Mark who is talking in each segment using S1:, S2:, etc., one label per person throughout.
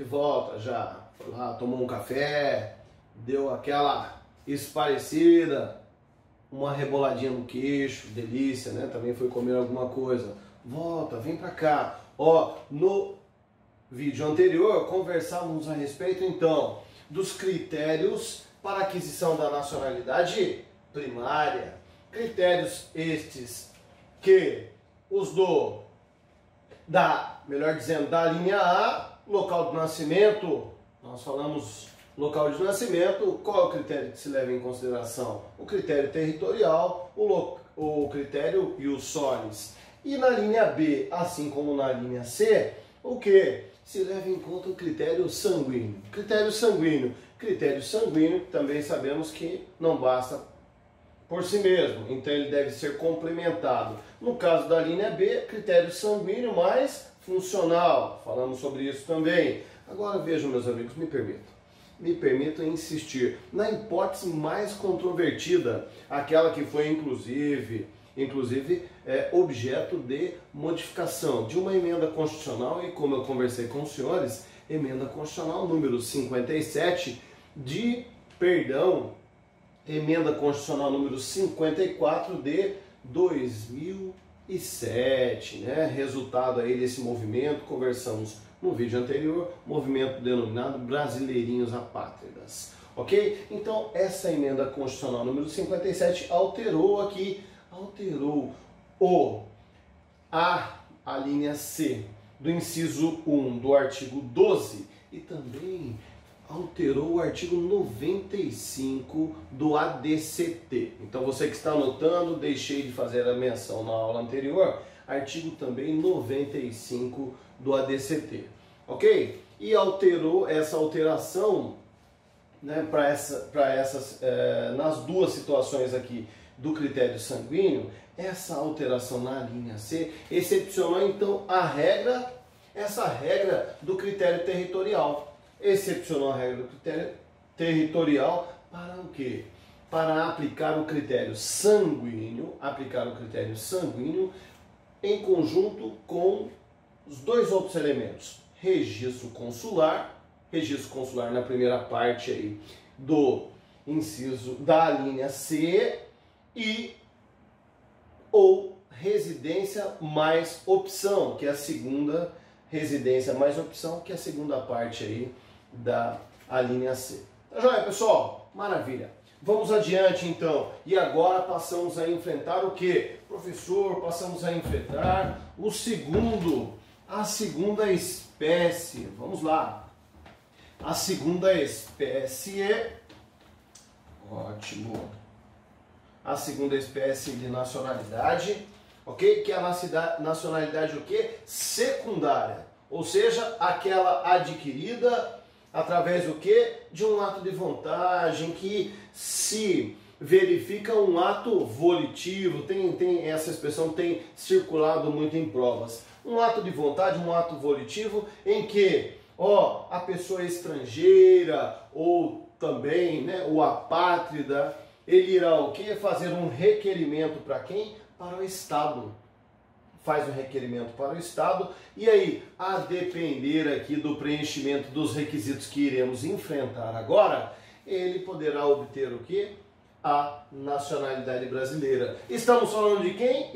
S1: volta já. Foi lá, tomou um café, deu aquela esparecida, uma reboladinha no queixo, delícia, né? Também foi comer alguma coisa. Volta, vem pra cá. Ó, no vídeo anterior conversávamos a respeito então dos critérios para aquisição da nacionalidade primária. Critérios estes que os melhor dizendo, da linha A, local de nascimento. Nós falamos local de nascimento. Qual é o critério que se leva em consideração? O critério territorial, o critério ius solis. E na linha B, assim como na linha C, o que? Se leva em conta o critério sanguíneo. Critério sanguíneo. Critério sanguíneo também sabemos que não basta por si mesmo, então ele deve ser complementado. No caso da linha B, critério sanguíneo mais funcional. Falamos sobre isso também. Agora vejam, meus amigos, me permitam insistir na hipótese mais controvertida, aquela que foi inclusive objeto de modificação de uma emenda constitucional, e como eu conversei com os senhores, emenda constitucional número 57 emenda constitucional número 54 de 2007, né? Resultado aí desse movimento, conversamos no vídeo anterior, movimento denominado Brasileirinhos Apátridas, ok? Então, essa emenda constitucional número 57 alterou a linha C do inciso 1 do artigo 12 e também alterou o artigo 95 do ADCT. Então você que está anotando, deixei de fazer a menção na aula anterior, artigo também 95 do ADCT, ok? E alterou essa alteração, né, nas duas situações aqui do critério sanguíneo. Essa alteração na linha C excepcionou então essa regra do critério territorial. Excepcionou a regra do critério territorial para o quê? Para aplicar o critério sanguíneo, em conjunto com os dois outros elementos, registro consular na primeira parte aí do inciso da linha C ou residência mais opção, que é a segunda parte aí da linha C. Tá joia, pessoal? Maravilha. Vamos adiante então. E agora passamos a enfrentar o que? Professor, passamos a enfrentar a segunda espécie. Vamos lá. A segunda espécie ótimo. A segunda espécie de nacionalidade, ok? Que é a nacionalidade o quê? Secundária. Ou seja, aquela adquirida através do quê? De um ato de vantagem, que se verifica um ato volitivo, tem essa expressão tem circulado muito em provas. Um ato de vontade, um ato volitivo em que a pessoa estrangeira ou também, né, o apátrida, ele irá o quê? Fazer um requerimento para quem? Para o Estado. Faz um requerimento para o Estado e aí, a depender aqui do preenchimento dos requisitos que iremos enfrentar agora, ele poderá obter o quê? A nacionalidade brasileira. Estamos falando de quem?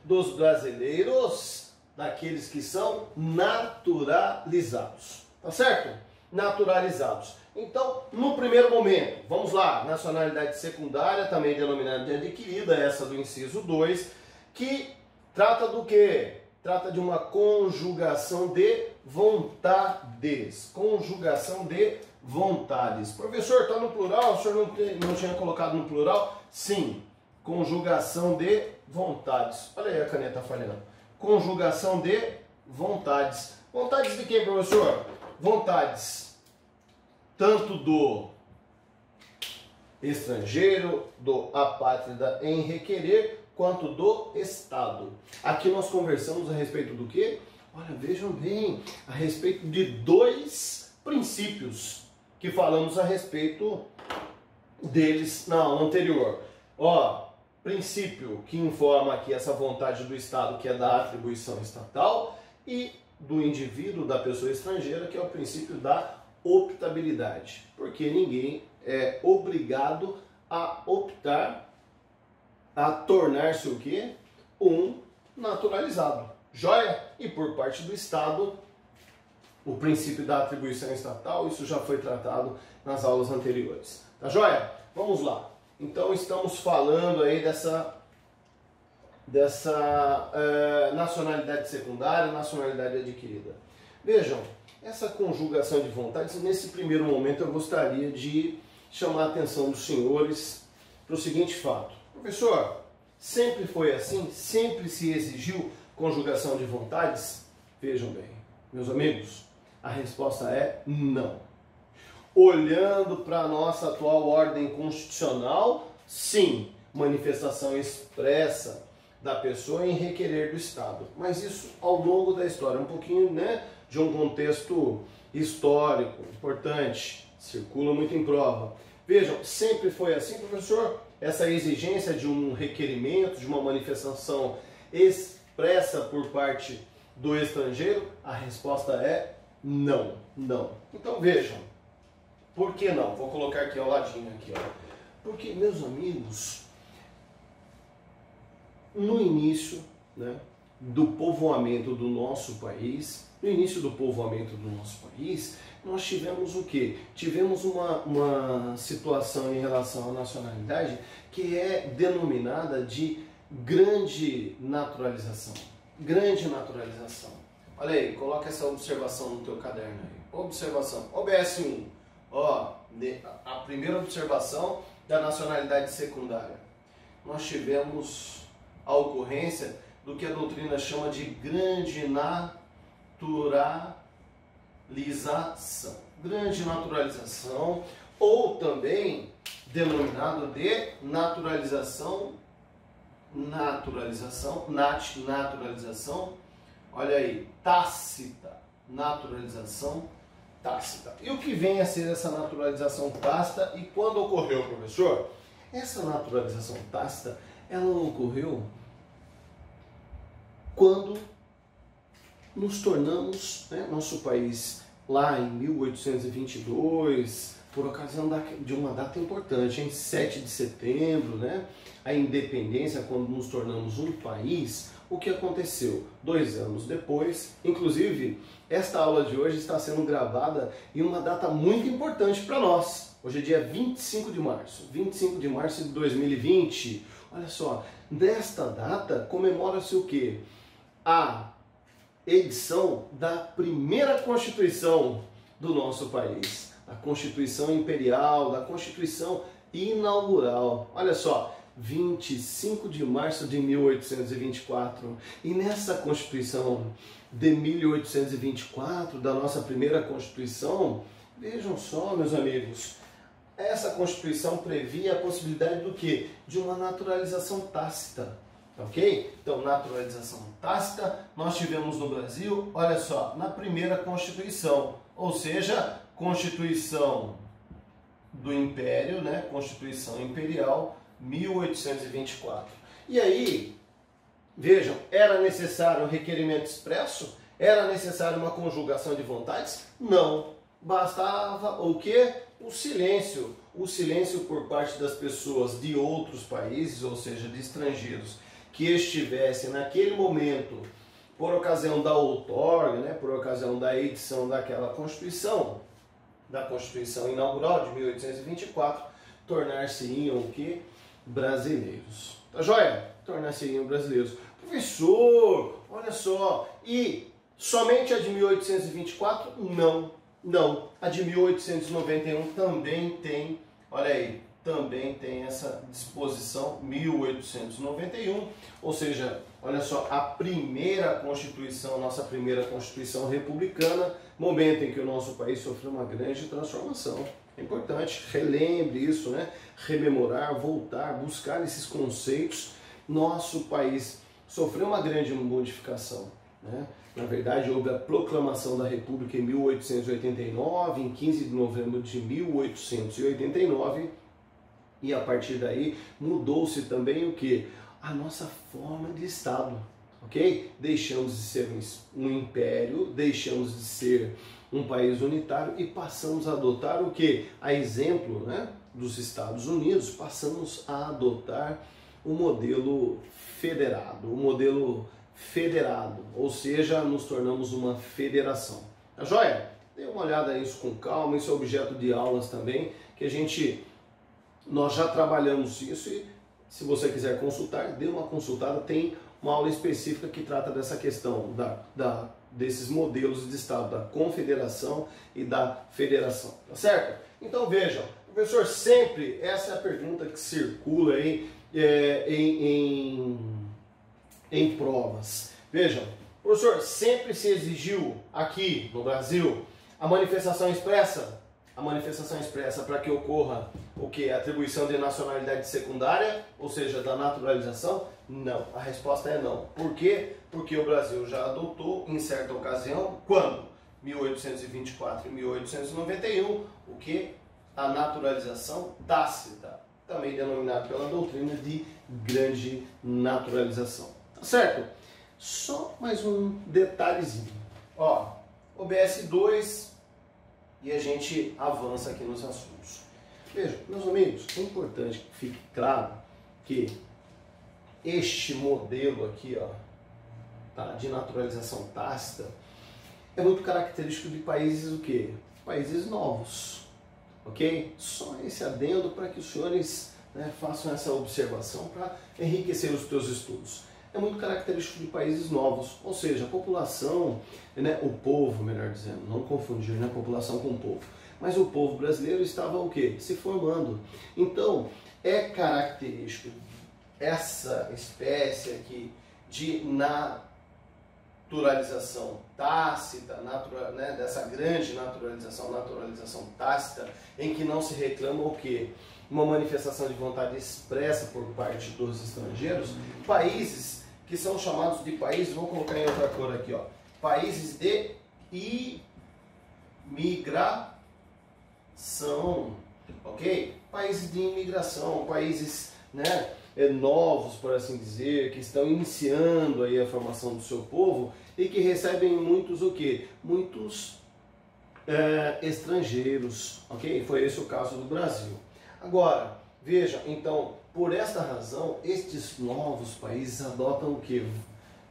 S1: Dos brasileiros, daqueles que são naturalizados. Tá certo? Naturalizados. Então, no primeiro momento, vamos lá, nacionalidade secundária, também denominada de adquirida, essa do inciso 2, que trata do quê? Trata de uma conjugação de vontades. Conjugação de vontades. Professor, está no plural? O senhor não tinha colocado no plural? Sim. Conjugação de vontades. Olha aí a caneta falhando. Conjugação de vontades. Vontades de quem, professor? Vontades tanto do estrangeiro, do apátrida em requerer, quanto do Estado. Aqui nós conversamos a respeito do quê? Olha, vejam bem, a respeito de dois princípios que falamos a respeito deles na aula anterior. Princípio que informa aqui essa vontade do Estado, que é da atribuição estatal, e do indivíduo, da pessoa estrangeira, que é o princípio da optabilidade, porque ninguém é obrigado a optar, a tornar-se o quê? Um naturalizado. Joia? E por parte do Estado, o princípio da atribuição estatal, isso já foi tratado nas aulas anteriores. Tá joia? Vamos lá. Então estamos falando aí dessa nacionalidade secundária, nacionalidade adquirida. Vejam, essa conjugação de vontades, nesse primeiro momento eu gostaria de chamar a atenção dos senhores para o seguinte fato. Professor, sempre foi assim? Sempre se exigiu conjugação de vontades? Vejam bem, meus amigos, a resposta é não. Olhando para a nossa atual ordem constitucional, sim, manifestação expressa da pessoa em requerer do Estado. Mas isso ao longo da história, um pouquinho, né, de um contexto histórico importante, circula muito em prova. Vejam, sempre foi assim, professor? Essa exigência de um requerimento, de uma manifestação expressa por parte do estrangeiro? A resposta é não, não. Então vejam, por que não? Vou colocar aqui ao ladinho, aqui, ó. Porque, meus amigos, no início, né, do povoamento do nosso país, nós tivemos o quê? Tivemos uma situação em relação à nacionalidade que é denominada de grande naturalização. Grande naturalização. Olha aí, coloca essa observação no teu caderno aí. Observação, OBS 1. Ó, a primeira observação da nacionalidade secundária. Nós tivemos a ocorrência do que a doutrina chama de grande naturalização. Grande naturalização, ou também denominado de naturalização, olha aí, tácita, naturalização tácita. E o que vem a ser essa naturalização tácita e quando ocorreu, professor? Essa naturalização tácita, ela ocorreu quando nos tornamos, né, nosso país, lá em 1822, por ocasião de uma data importante, em 7 de setembro, né, a independência, quando nos tornamos um país, o que aconteceu? 2 anos depois, inclusive, esta aula de hoje está sendo gravada em uma data muito importante para nós. Hoje é dia 25 de março de 2020. Olha só, nesta data comemora-se o quê? A edição da primeira Constituição do nosso país. Da Constituição Imperial, da Constituição Inaugural. Olha só, 25 de março de 1824. E nessa Constituição de 1824, da nossa primeira Constituição, vejam só, meus amigos, essa Constituição previa a possibilidade do quê? De uma naturalização tácita. Ok? Então, naturalização tácita, nós tivemos no Brasil, olha só, na primeira Constituição, ou seja, Constituição do Império, né? Constituição Imperial, 1824. E aí, vejam, era necessário um requerimento expresso? Era necessário uma conjugação de vontades? Não. Bastava o quê? O silêncio. O silêncio por parte das pessoas de outros países, ou seja, de estrangeiros, que estivessem naquele momento, por ocasião da outorga, né, por ocasião da edição daquela Constituição, da Constituição Inaugural de 1824, tornar-se-iam o quê? Brasileiros. Tá joia? Tornar-se-iam brasileiros. Professor, olha só, e somente a de 1824? Não, não. A de 1891 também tem, olha aí, também tem essa disposição, 1891, ou seja, olha só, a primeira Constituição, nossa primeira Constituição republicana, momento em que o nosso país sofreu uma grande transformação. É importante, relembre isso, né? Rememorar, voltar, buscar esses conceitos. Nosso país sofreu uma grande modificação, né? Na verdade, houve a proclamação da República em 1889, em 15 de novembro de 1889, e a partir daí mudou-se também o que? A nossa forma de Estado. ok? Deixamos de ser um império, deixamos de ser um país unitário e passamos a adotar o que? A exemplo, né, dos Estados Unidos, passamos a adotar o modelo federado, ou seja, nos tornamos uma federação. Tá joia? Dê uma olhada nisso com calma, isso é objeto de aulas também, que nós já trabalhamos isso e se você quiser consultar, dê uma consultada, tem uma aula específica que trata dessa questão desses modelos de Estado, da confederação e da federação, tá certo? Então vejam, professor, sempre essa é a pergunta que circula aí em provas. Vejam, professor, sempre se exigiu aqui no Brasil a manifestação expressa? A manifestação expressa para que ocorra o que? A atribuição de nacionalidade secundária, ou seja, da naturalização? Não. A resposta é não. Por quê? Porque o Brasil já adotou em certa ocasião, quando? 1824 e 1891, o que? A naturalização tácita, também denominado pela doutrina de grande naturalização. Tá certo? Só mais um detalhezinho. Ó, OBS 2 e a gente avança aqui nos assuntos. Veja, meus amigos, é importante que fique claro que este modelo aqui, ó, tá, de naturalização tácita é muito característico de países o quê? Países novos, ok? Só esse adendo para que os senhores, né, façam essa observação para enriquecer os teus estudos. É muito característico de países novos, ou seja, a população, né, o povo, melhor dizendo, não confundir, né, população com povo, mas o povo brasileiro estava o quê? Se formando. Então, é característico essa espécie aqui de naturalização tácita, né, dessa grande naturalização tácita, em que não se reclama o quê? Uma manifestação de vontade expressa por parte dos estrangeiros, países que são chamados de países, vou colocar em outra cor aqui, ó, países de imigração, ok? Países de imigração, países, né, novos, por assim dizer, que estão iniciando aí a formação do seu povo e que recebem muitos o quê? Muitos estrangeiros, ok? Foi esse o caso do Brasil. Agora, veja, então, por esta razão, estes novos países adotam o que?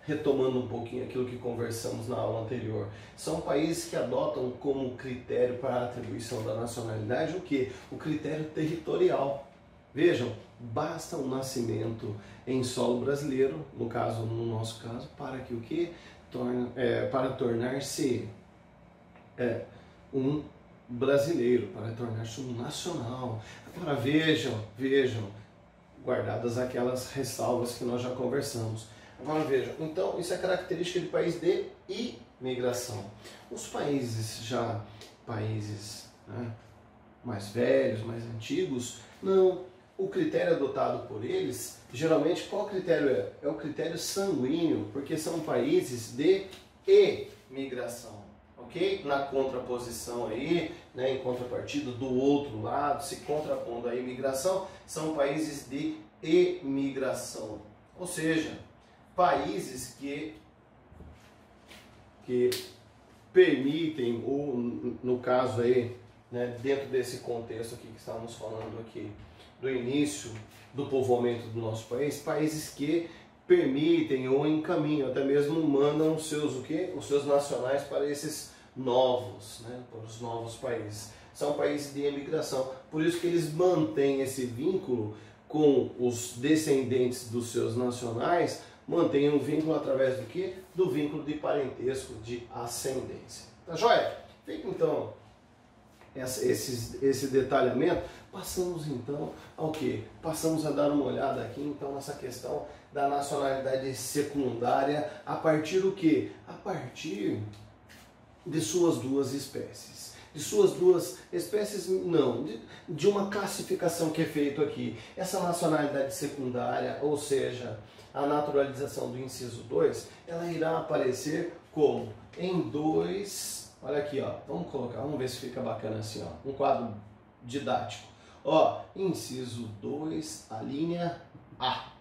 S1: Retomando um pouquinho aquilo que conversamos na aula anterior, são países que adotam como critério para a atribuição da nacionalidade o que? O critério territorial. Vejam, basta um nascimento em solo brasileiro, no nosso caso, para que o que? Para tornar-se um brasileiro, para tornar-se um nacional. Agora vejam, guardadas aquelas ressalvas que nós já conversamos. Agora vejam, então isso é característica de país de imigração. Os países né, mais velhos, mais antigos, não. O critério adotado por eles, geralmente qual critério é? É o critério sanguíneo, porque são países de imigração. Ok? Na contraposição aí, né, em contrapartida do outro lado, se contrapondo à imigração, são países de emigração. Ou seja, países que permitem, ou no caso aí, né, dentro desse contexto aqui que estamos falando aqui, do início do povoamento do nosso país, países que permitem ou encaminham, até mesmo mandam os seus nacionais para esses novos, né, para os novos países. São países de imigração, por isso que eles mantêm esse vínculo com os descendentes dos seus nacionais, mantêm um vínculo através do quê? Do vínculo de parentesco, de ascendência. Tá joia? Fica então esse detalhamento. Passamos então ao que? Passamos a dar uma olhada aqui então nessa questão da nacionalidade secundária a partir do que? A partir de suas duas espécies. De suas duas espécies, não, de uma classificação que é feita aqui. Essa nacionalidade secundária, ou seja, a naturalização do inciso 2, ela irá aparecer como? Em dois, olha aqui, ó, vamos ver se fica bacana assim, ó, um quadro didático. Ó, inciso 2, a linha A.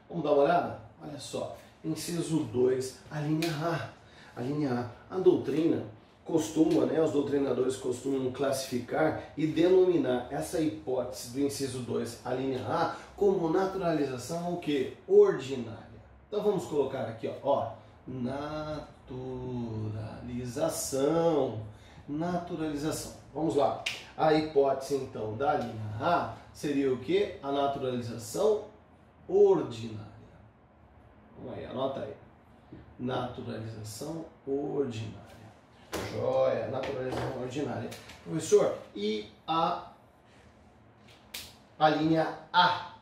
S1: Vamos dar uma olhada? Olha só, inciso 2, a linha A. A linha A. A doutrina costuma, os doutrinadores costumam classificar e denominar essa hipótese do inciso 2, a linha A, como naturalização o quê? Ordinária. Então vamos colocar aqui, ó, naturalização. Naturalização. Vamos lá. A hipótese então da linha A seria o quê? A naturalização ordinária. Vamos aí, anota aí. Naturalização ordinária. Joia, naturalização ordinária. Professor, e a linha A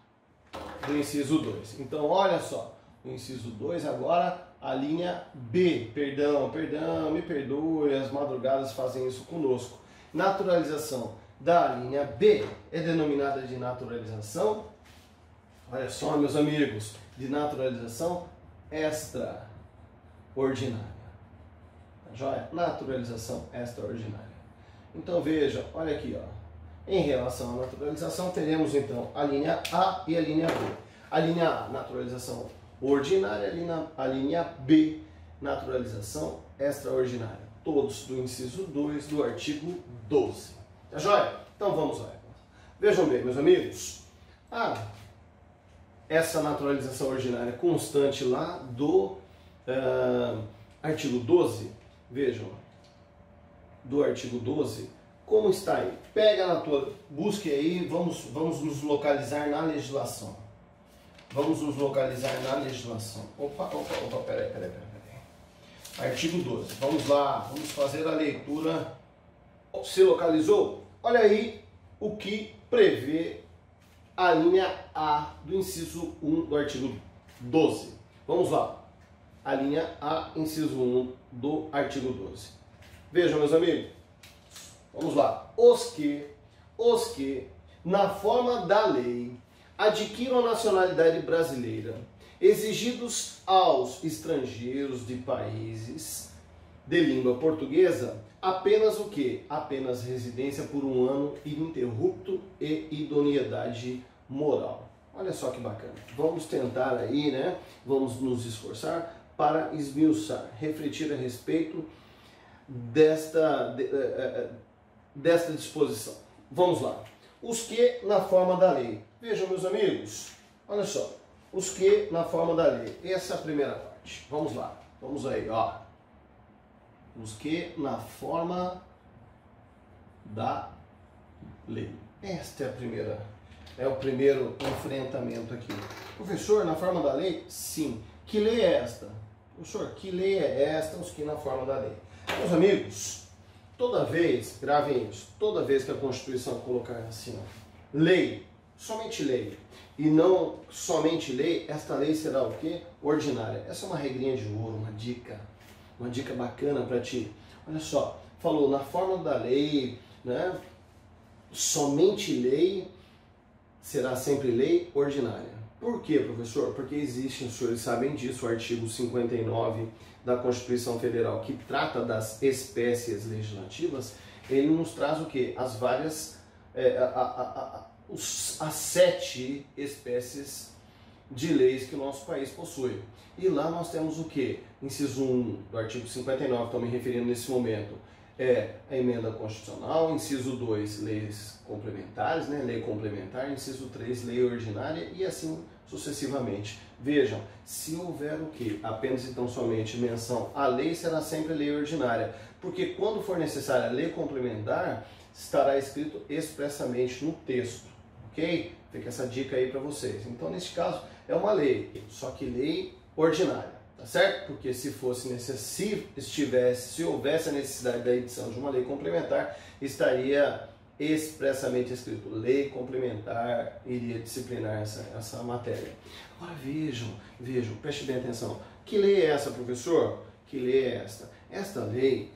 S1: do inciso 2? Então, olha só, o inciso 2 agora, a linha B. Perdão, me perdoe, as madrugadas fazem isso conosco. Naturalização da linha B é denominada de naturalização, olha só, meus amigos, de naturalização extraordinária. Joia? Naturalização extraordinária. Então veja, olha aqui, ó. Em relação à naturalização, teremos então a linha A e a linha B. A linha A, naturalização ordinária, a linha B, naturalização extraordinária. Todos do inciso 2 do artigo 12. Tá joia? Então vamos lá. Vejam bem, meus amigos. Essa naturalização ordinária constante lá do artigo 12. Vejam, do artigo 12, como está aí? Pega na tua, busque aí, vamos nos localizar na legislação. Vamos nos localizar na legislação. Opa, peraí. Artigo 12, vamos lá, vamos fazer a leitura. Se localizou? Olha aí o que prevê a linha A do inciso 1 do artigo 12. Vamos lá. A linha A, inciso 1 do artigo 12. Vejam, meus amigos. Vamos lá. Os que, na forma da lei, adquiram a nacionalidade brasileira, exigidos aos estrangeiros de países de língua portuguesa, apenas o quê? Apenas residência por 1 ano ininterrupto e idoneidade moral. Olha só que bacana. Vamos tentar aí, Vamos nos esforçar para esmiuçar, refletir a respeito desta disposição. Vamos lá. Os que na forma da lei. Vejam, meus amigos, olha só. Os que na forma da lei. Essa é a primeira parte. Vamos lá. Vamos aí, ó. Os que na forma da lei. Esta é a primeira. É o primeiro enfrentamento aqui. Professor, na forma da lei? Sim. Que lei é esta? Professor, que lei é esta? Os que na forma da lei. Meus amigos, toda vez, gravem isso, toda vez que a Constituição colocar assim, ó, lei, somente lei, e não somente lei, esta lei será o quê? Ordinária. Essa é uma regrinha de ouro, uma dica bacana para ti. Olha só, falou na forma da lei, somente lei será sempre lei ordinária. Por quê, professor? Porque existe, os senhores sabem disso, o artigo 59 da Constituição Federal, que trata das espécies legislativas. Ele nos traz o quê? As várias, as 7 espécies de leis que o nosso país possui. E lá nós temos o quê? Inciso 1 do artigo 59, estou me referindo nesse momento, é a emenda constitucional. Inciso 2, leis complementares, lei complementar. Inciso 3, lei ordinária, e assim sucessivamente. Vejam, se houver o que? Apenas e tão somente menção à lei, será sempre lei ordinária, porque quando for necessária a lei complementar, estará escrito expressamente no texto, ok? Fica essa dica aí para vocês. Então, neste caso, é uma lei, só que lei ordinária, tá certo? Porque se houvesse a necessidade da edição de uma lei complementar, estaria expressamente escrito lei complementar, iria disciplinar essa matéria. Agora vejam, prestem bem atenção. Que lei é essa, professor? Que lei é esta? Esta lei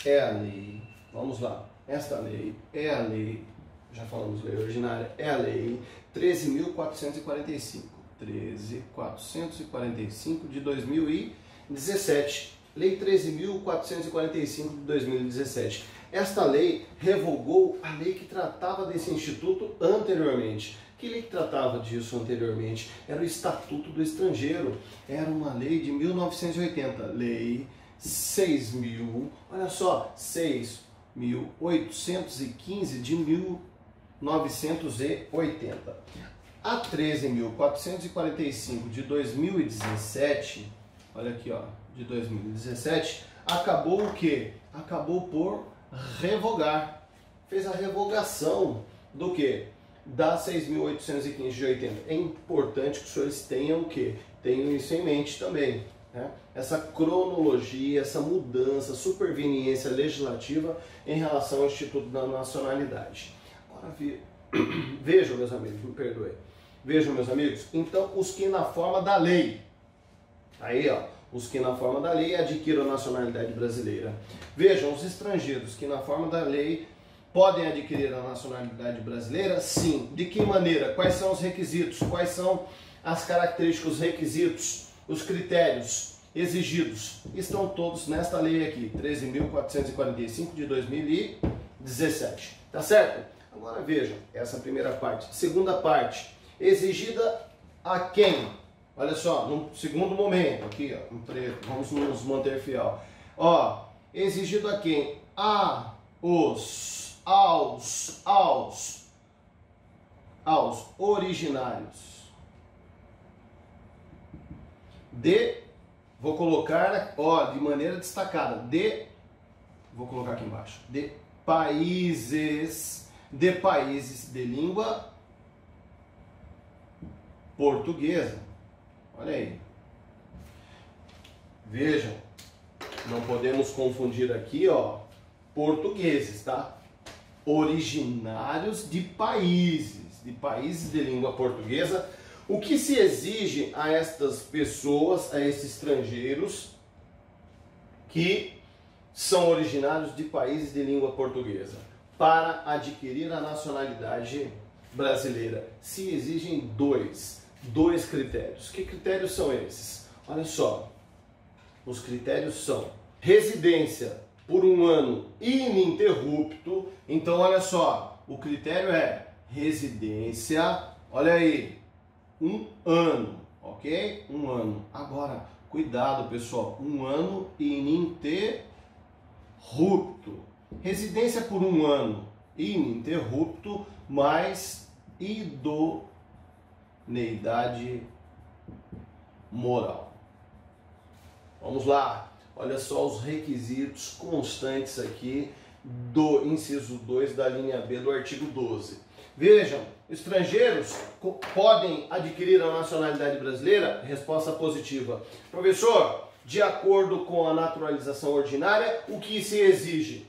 S1: é a lei, vamos lá, esta lei é a lei, já falamos lei ordinária, é a lei 13.445. 13.445 de 2017. Lei 13.445 de 2017. Esta lei revogou a lei que tratava desse instituto anteriormente. Que lei que tratava disso anteriormente? Era o Estatuto do Estrangeiro. Era uma lei de 1980, lei 6.000, olha só, 6.815 de 1980. A 13.445 de 2017, olha aqui, ó, de 2017, acabou o quê? Acabou por revogar. Fez a revogação do quê? Da 6.815 de 80. É importante que os senhores tenham o quê? Tenham isso em mente também, né? Essa cronologia, essa mudança, superveniência legislativa em relação ao Instituto da Nacionalidade. Agora vejam, meus amigos, me perdoe. Vejam, meus amigos, então os que na forma da lei, aí ó, os que na forma da lei adquiram a nacionalidade brasileira. Vejam, os estrangeiros que na forma da lei podem adquirir a nacionalidade brasileira? Sim. De que maneira? Quais são os requisitos? Quais são as características, os requisitos, os critérios exigidos? Estão todos nesta lei aqui, 13.445 de 2017. Tá certo? Agora vejam, essa primeira parte. Segunda parte, exigida a quem? Olha só, no segundo momento, aqui, ó, em preto, vamos nos manter fiel. Ó, exigido a quem? Aos originários vou colocar, ó, de maneira destacada, vou colocar aqui embaixo, de países de língua portuguesa. Olha aí. Vejam, não podemos confundir aqui, ó, portugueses, tá? Originários de países de língua portuguesa. O que se exige a estas pessoas, a esses estrangeiros que são originários de países de língua portuguesa para adquirir a nacionalidade brasileira? Se exigem dois critérios. Que critérios são esses? Olha só, os critérios são residência por 1 ano ininterrupto. Então olha só, o critério é residência, olha aí, 1 ano, ok? 1 ano. Agora, cuidado pessoal, 1 ano ininterrupto. Residência por 1 ano ininterrupto, mais idoneidade moral. Vamos lá, olha só os requisitos constantes aqui do inciso 2 da linha B do artigo 12. Vejam, estrangeiros podem adquirir a nacionalidade brasileira? Resposta positiva. Professor, de acordo com a naturalização ordinária, o que se exige?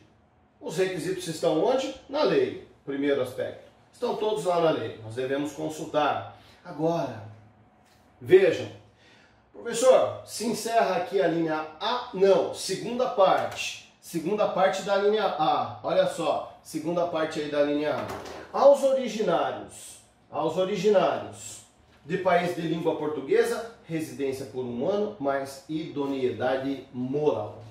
S1: Os requisitos estão onde? Na lei. Primeiro aspecto. Estão todos lá na lei. Nós devemos consultar. Agora, vejam. Professor, se encerra aqui a linha A? Não. Segunda parte. Segunda parte da linha A. Olha só. Segunda parte aí da linha A. Aos originários de país de língua portuguesa, residência por 1 ano, mais idoneidade moral.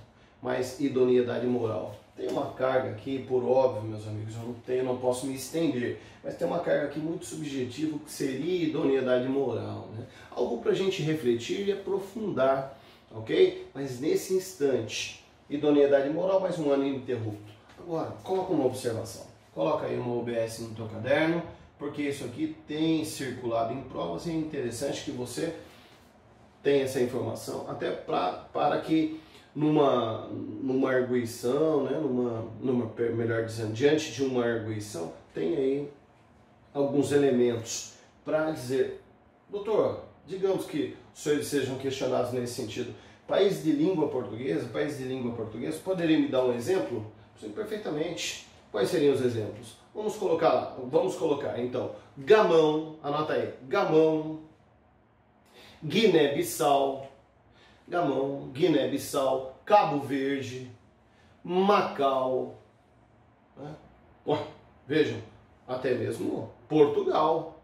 S1: Tem uma carga aqui, por óbvio, meus amigos, eu não posso me estender, mas tem uma carga aqui muito subjetiva que seria idoneidade moral, né? Algo para a gente refletir e aprofundar, ok? Mas nesse instante, idoneidade moral mais 1 ano ininterrupto. Agora, coloca uma observação. Coloca aí uma OBS no teu caderno, porque isso aqui tem circulado em provas e é interessante que você tenha essa informação, até para que numa arguição, né, melhor dizendo, diante de uma arguição, tem aí alguns elementos para dizer, doutor, digamos que os senhores sejam questionados nesse sentido, país de língua portuguesa, poderia me dar um exemplo? Sim, perfeitamente. Quais seriam os exemplos? Vamos colocar então, Gamão, anota aí, Gamão, Guiné-Bissau, Cabo Verde, Macau, né? Vejam, até mesmo Portugal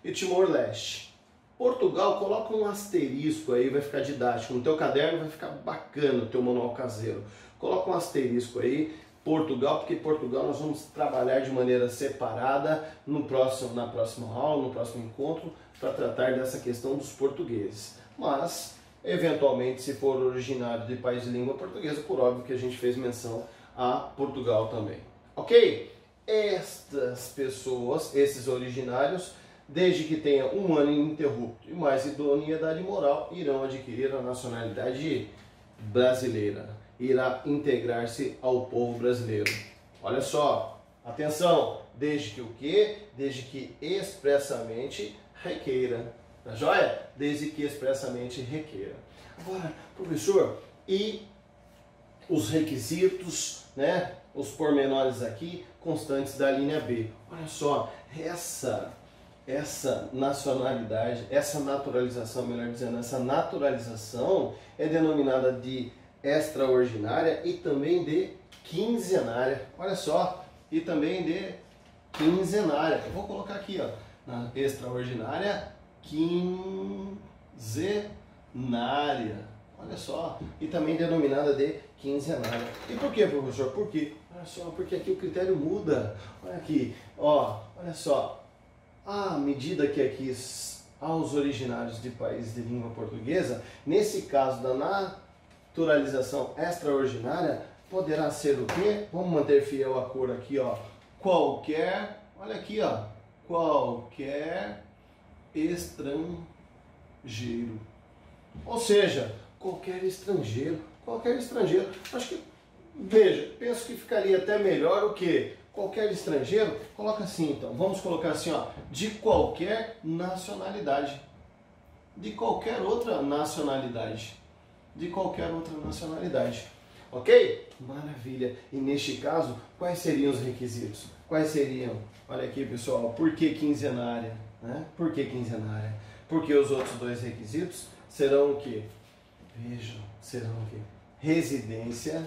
S1: e Timor-Leste. Portugal, coloca um asterisco aí, vai ficar didático. No teu caderno vai ficar bacana o teu manual caseiro. Coloca um asterisco aí, Portugal, porque Portugal nós vamos trabalhar de maneira separada na próxima aula, no próximo encontro, para tratar dessa questão dos portugueses. Mas, eventualmente, se for originário de país de língua portuguesa, por óbvio que a gente fez menção a Portugal também. Ok? Estas pessoas, esses originários, desde que tenham 1 ano ininterrupto e mais idoneidade moral, irão adquirir a nacionalidade brasileira. Irá integrar-se ao povo brasileiro. Olha só, atenção, desde que o quê? Desde que expressamente requeira. Tá joia? Desde que expressamente requeira. Agora, professor, e os requisitos, né? Os pormenores aqui, constantes da linha B. Olha só, essa nacionalidade, essa naturalização, melhor dizendo, essa naturalização é denominada de extraordinária e também de quinzenária. Olha só, e também de quinzenária. Eu vou colocar aqui, ó, na extraordinária, quinzenária. Olha só, e também denominada de quinzenária. E por que, professor? Por quê? Olha só, porque aqui o critério muda. Olha aqui, ó, olha só. À medida que aqui aos originários de países de língua portuguesa, nesse caso da naturalização extraordinária, poderá ser o quê? Vamos manter fiel à cor aqui, ó. Qualquer, olha aqui, ó, qualquer estrangeiro. Ou seja, qualquer estrangeiro. Acho que, veja, penso que ficaria até melhor o quê? Qualquer estrangeiro, coloca assim então, vamos colocar assim, ó, de qualquer nacionalidade. De qualquer outra nacionalidade. Ok? Maravilha. E neste caso, quais seriam os requisitos? Quais seriam? Olha aqui, pessoal, por que quinzenária? Né? Por que quinzenária? Porque os outros dois requisitos serão o quê? Vejam, serão o quê? Residência.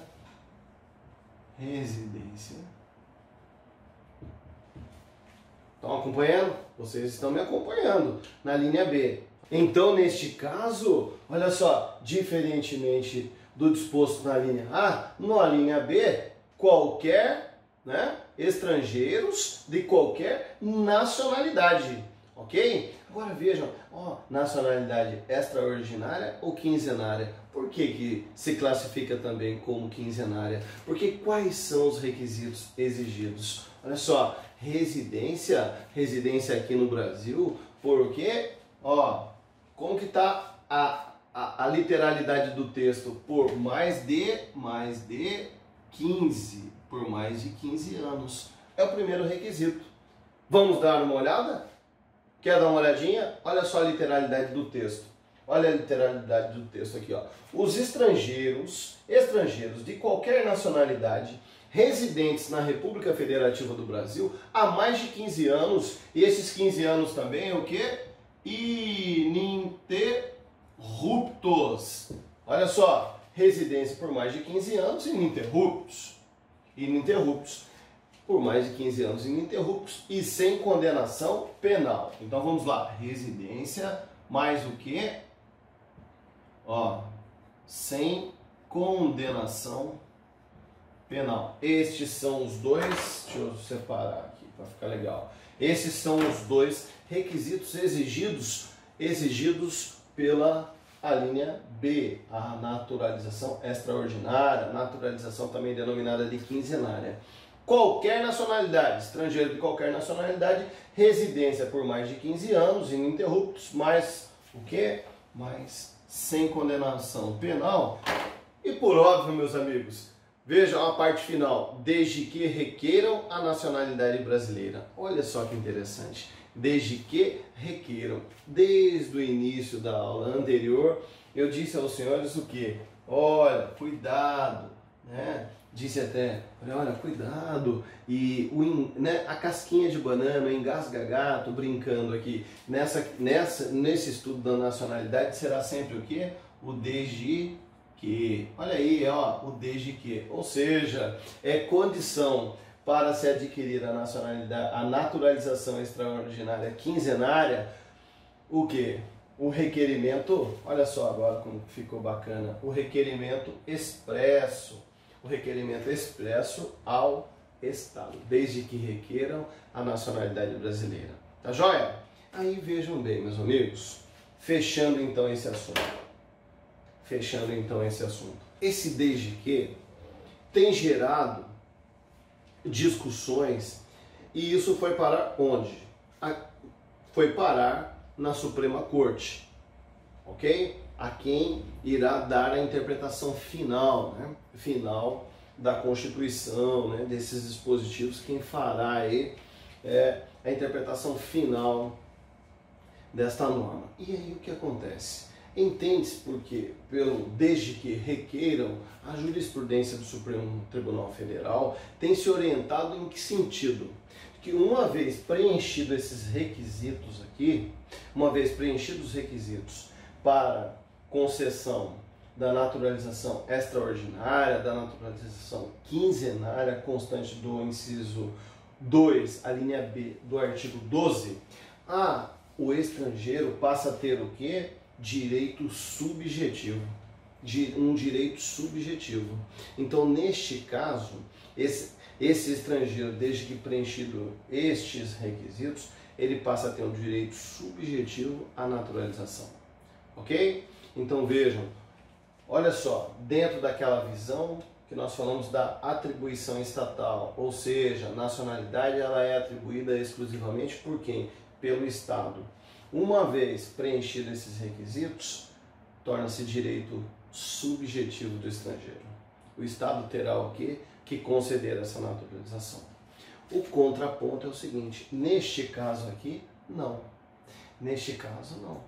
S1: Estão acompanhando? Vocês estão me acompanhando na linha B. Então, neste caso, olha só, diferentemente do disposto na linha A, na linha B, qualquer, né, estrangeiros de qualquer nacionalidade, ok? Agora vejam, ó, nacionalidade extraordinária ou quinzenária. Por que se classifica também como quinzenária? Porque quais são os requisitos exigidos? Olha só, residência aqui no Brasil, porque, ó, como que está a literalidade do texto? Por mais de 15, por mais de 15 anos. É o primeiro requisito. Vamos dar uma olhada? Quer dar uma olhadinha? Olha só a literalidade do texto. Olha a literalidade do texto aqui, ó. Os estrangeiros de qualquer nacionalidade residentes na República Federativa do Brasil há mais de 15 anos, e esses 15 anos também o quê? Ininterruptos. Olha só, residência por mais de 15 anos ininterruptos. Por mais de 15 anos ininterruptos e sem condenação penal. Então vamos lá, residência mais o quê? Ó, sem condenação penal. Estes são os dois, deixa eu separar aqui para ficar legal. Esses são os dois requisitos exigidos pela a linha B, a naturalização extraordinária, naturalização também denominada de quinzenária. Qualquer nacionalidade, estrangeiro de qualquer nacionalidade, residência por mais de 15 anos, ininterruptos, mais o quê? Mais sem condenação penal. E por óbvio, meus amigos, vejam a parte final, desde que requeiram a nacionalidade brasileira. Olha só que interessante, desde que requeiram. Desde o início da aula anterior, eu disse aos senhores o quê? Olha, cuidado, né? Disse até, olha, cuidado, e a casquinha de banana, o engasga-gato, brincando aqui, nesse estudo da nacionalidade será sempre o quê? O desde que. Olha aí, ó, o desde que. Ou seja, é condição para se adquirir a nacionalidade, a naturalização extraordinária quinzenária, o quê? O requerimento, olha só agora como ficou bacana, o requerimento expresso. O requerimento expresso ao Estado, desde que requeram a nacionalidade brasileira. Tá joia? Aí vejam bem, meus amigos, fechando então esse assunto. Esse desde que tem gerado discussões e isso foi parar onde? Foi parar na Suprema Corte, ok? A quem irá dar a interpretação final, né? Final da Constituição, né? Desses dispositivos, quem fará aí a interpretação final desta norma. E aí o que acontece? Entende-se porque, desde que requeiram, a jurisprudência do Supremo Tribunal Federal tem se orientado em que sentido? Que uma vez preenchidos esses requisitos aqui, uma vez preenchidos os requisitos para concessão da naturalização extraordinária, da naturalização quinzenária, constante do inciso 2, a linha B do artigo 12, o estrangeiro passa a ter o quê? Direito subjetivo. Um direito subjetivo. Então, neste caso, esse estrangeiro, desde que preenchido estes requisitos, ele passa a ter um direito subjetivo à naturalização. Ok? Então vejam, olha só, dentro daquela visão que nós falamos da atribuição estatal, ou seja, a nacionalidade ela é atribuída exclusivamente por quem? Pelo Estado. Uma vez preenchidos esses requisitos, torna-se direito subjetivo do estrangeiro. O Estado terá o quê? Que conceder essa naturalização. O contraponto é o seguinte, neste caso aqui, não. Neste caso, não.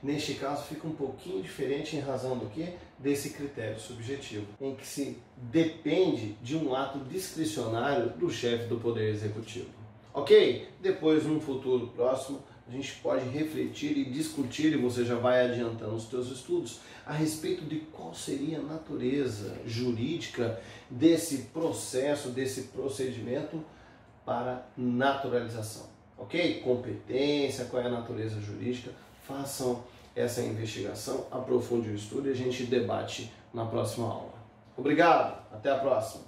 S1: Neste caso fica um pouquinho diferente em razão do quê? Desse critério subjetivo, em que se depende de um ato discricionário do chefe do Poder Executivo. Ok? Depois, num futuro próximo, a gente pode refletir e discutir, e você já vai adiantando os seus estudos, a respeito de qual seria a natureza jurídica desse processo, desse procedimento para naturalização. Ok? Competência, qual é a natureza jurídica? Façam essa investigação, aprofunde o estudo e a gente debate na próxima aula. Obrigado, até a próxima.